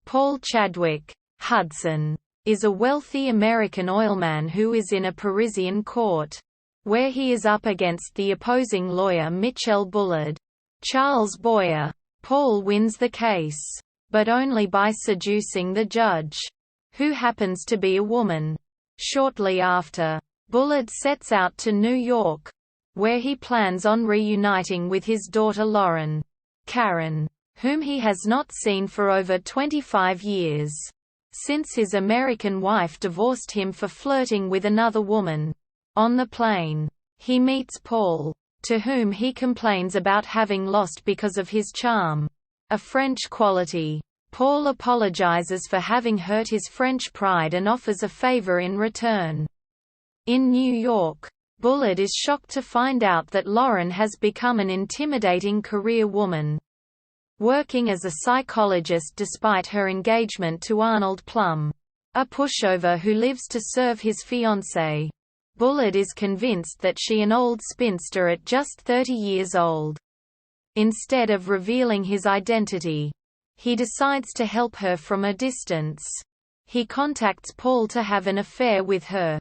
Paul Chadwick Hudson is a wealthy American oilman who is in a Parisian court, where he is up against the opposing lawyer Michel Bullard. Charles Boyer. Paul wins the case, but only by seducing the judge, who happens to be a woman. Shortly after, Bullard sets out to New York, where he plans on reuniting with his daughter Lauren, Karen, whom he has not seen for over 25 years, since his American wife divorced him for flirting with another woman. On the plane, he meets Paul, to whom he complains about having lost because of his charm, a French quality. Paul apologizes for having hurt his French pride and offers a favor in return. In New York, Bullard is shocked to find out that Lauren has become an intimidating career woman, working as a psychologist despite her engagement to Arnold Plum, a pushover who lives to serve his fiancée. Bullard is convinced that she an old spinster at just 30 years old. Instead of revealing his identity, he decides to help her from a distance. He contacts Paul to have an affair with her,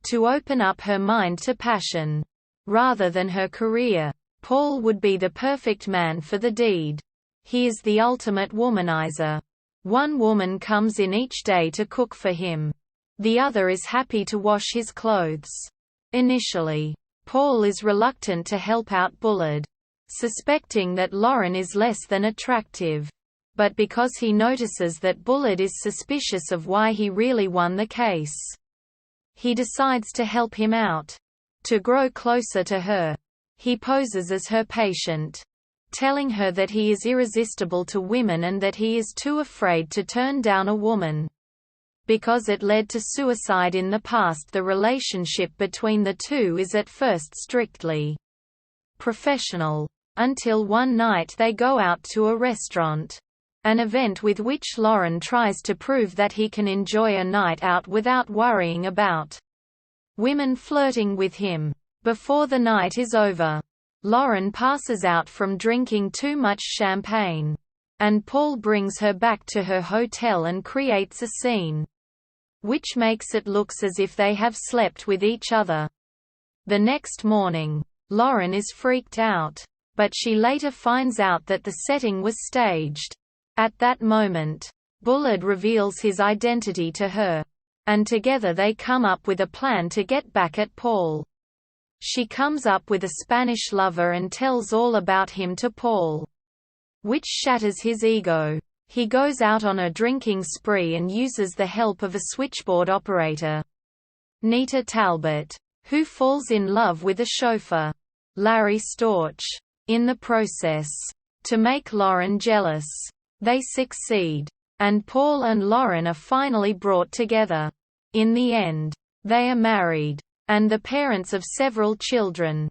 to open up her mind to passion, rather than her career. Paul would be the perfect man for the deed. He is the ultimate womanizer. One woman comes in each day to cook for him. The other is happy to wash his clothes. Initially, Paul is reluctant to help out Bullard, suspecting that Lauren is less than attractive. But because he notices that Bullard is suspicious of why he really won the case, he decides to help him out. To grow closer to her, he poses as her patient, telling her that he is irresistible to women and that he is too afraid to turn down a woman. Because it led to suicide in the past, the relationship between the two is at first strictly professional, until one night they go out to a restaurant, an event with which Lauren tries to prove that he can enjoy a night out without worrying about women flirting with him. Before the night is over, Lauren passes out from drinking too much champagne, and Paul brings her back to her hotel and creates a scene, which makes it looks as if they have slept with each other. The next morning, Lauren is freaked out, but she later finds out that the setting was staged. At that moment, Bullard reveals his identity to her, and together they come up with a plan to get back at Paul. She comes up with a Spanish lover and tells all about him to Paul, which shatters his ego. He goes out on a drinking spree and uses the help of a switchboard operator, Nita Talbot, who falls in love with a chauffeur, Larry Storch, in the process, to make Lauren jealous. They succeed, and Paul and Lauren are finally brought together. In the end, they are married, and the parents of several children.